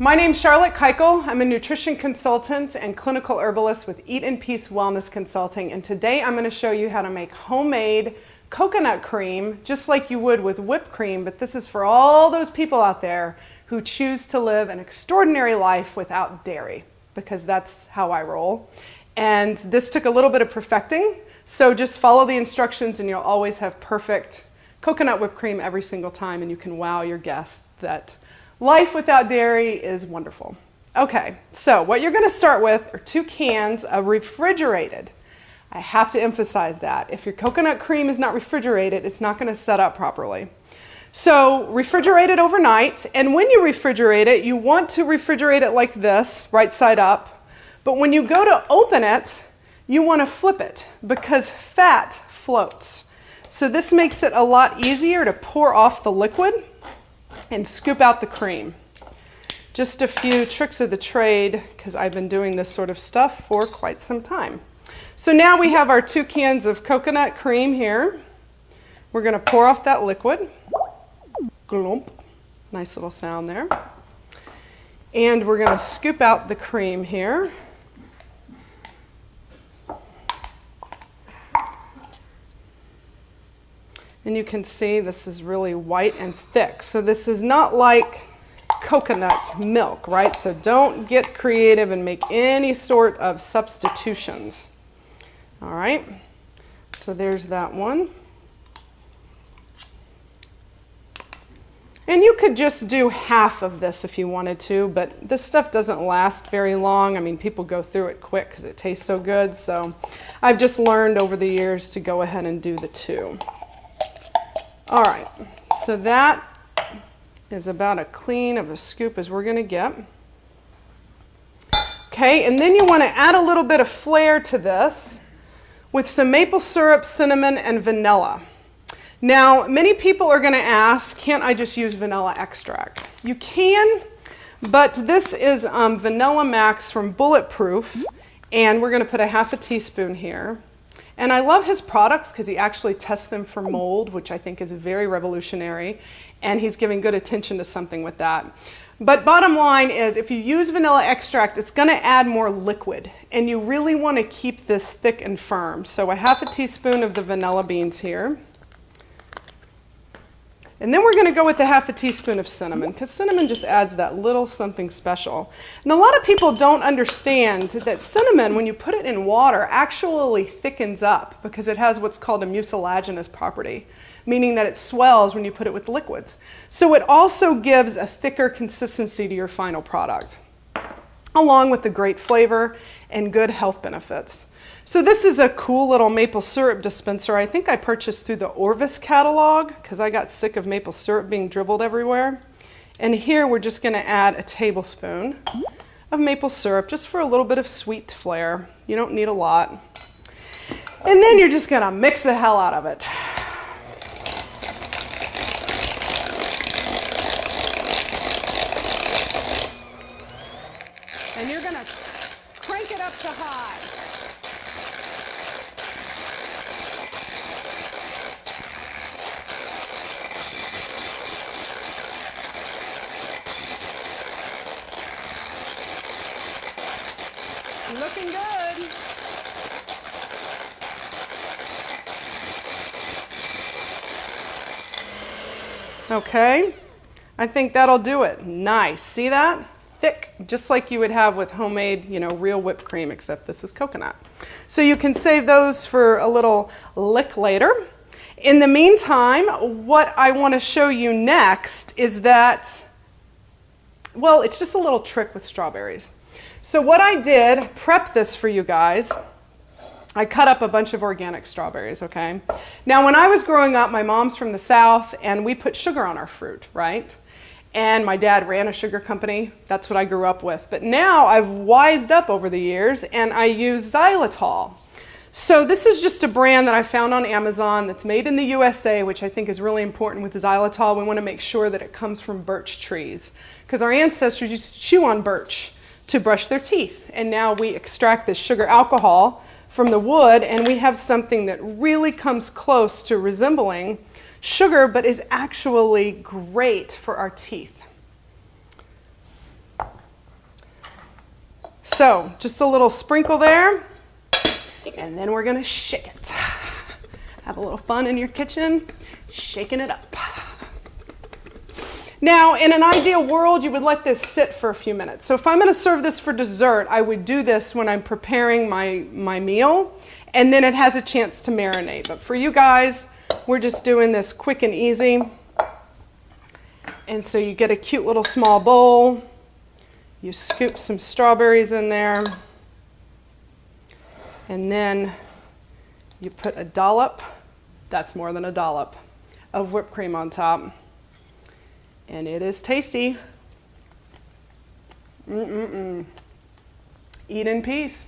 My name's Charlotte Kikel. I'm a nutrition consultant and clinical herbalist with Eat in Peace Wellness Consulting, and today I'm going to show you how to make homemade coconut cream just like you would with whipped cream, but this is for all those people out there who choose to live an extraordinary life without dairy, because that's how I roll. And this took a little bit of perfecting, so just follow the instructions and you'll always have perfect coconut whipped cream every single time, and you can wow your guests that life without dairy is wonderful. Okay, so what you're going to start with are 2 cans of refrigerated. I have to emphasize that. If your coconut cream is not refrigerated, it's not going to set up properly. So refrigerate it overnight, and when you refrigerate it, you want to refrigerate it like this, right side up. But when you go to open it, you want to flip it because fat floats. So this makes it a lot easier to pour off the liquid and scoop out the cream. Just a few tricks of the trade, because I've been doing this sort of stuff for quite some time. So now we have our 2 cans of coconut cream here. We're going to pour off that liquid. Glump. Nice little sound there. And we're going to scoop out the cream here. And you can see this is really white and thick. So this is not like coconut milk, right? So don't get creative and make any sort of substitutions. All right, so there's that one. And you could just do half of this if you wanted to, but this stuff doesn't last very long. I mean, people go through it quick because it tastes so good. So I've just learned over the years to go ahead and do the 2. All right, so that is about as clean of a scoop as we're going to get. Okay, and then you want to add a little bit of flair to this with some maple syrup, cinnamon, and vanilla. Now, many people are going to ask, can't I just use vanilla extract? You can, but this is Vanilla Max from Bulletproof, and we're going to put a half a teaspoon here. And I love his products because he actually tests them for mold, which I think is very revolutionary, and he's giving good attention to something with that. But bottom line is, if you use vanilla extract, it's going to add more liquid, and you really want to keep this thick and firm. So a half a teaspoon of the vanilla beans here. And then we're going to go with a half a teaspoon of cinnamon, because cinnamon just adds that little something special. And a lot of people don't understand that cinnamon, when you put it in water, actually thickens up because it has what's called a mucilaginous property, meaning that it swells when you put it with liquids. So it also gives a thicker consistency to your final product, along with the great flavor and good health benefits. So this is a cool little maple syrup dispenser. I think I purchased through the Orvis catalog because I got sick of maple syrup being dribbled everywhere. And here we're just going to add a tablespoon of maple syrup just for a little bit of sweet flair. You don't need a lot. And then you're just going to mix the hell out of it. And you're going to crank it up to high. Looking good. Okay, I think that'll do it. Nice. See that? Thick, just like you would have with homemade, real whipped cream, except this is coconut. So you can save those for a little lick later. In the meantime, what I want to show you next is that, well, it's just a little trick with strawberries. So what I did, prep this for you guys, I cut up a bunch of organic strawberries, okay? Now when I was growing up, my mom's from the South, and we put sugar on our fruit, right? And my dad ran a sugar company. That's what I grew up with. But now I've wised up over the years, and I use xylitol. So this is just a brand that I found on Amazon that's made in the USA, which I think is really important with xylitol. We want to make sure that it comes from birch trees, because our ancestors used to chew on birch to brush their teeth. And now we extract this sugar alcohol from the wood, and we have something that really comes close to resembling sugar, but is actually great for our teeth. So just a little sprinkle there, and then we're gonna shake it. Have a little fun in your kitchen, shaking it up. Now, in an ideal world, you would let this sit for a few minutes. So if I'm gonna serve this for dessert, I would do this when I'm preparing my meal, and then it has a chance to marinate. But for you guys, we're just doing this quick and easy. And so you get a cute little small bowl. You scoop some strawberries in there. And then you put a dollop, that's more than a dollop, of whipped cream on top. And it is tasty. Eat in peace.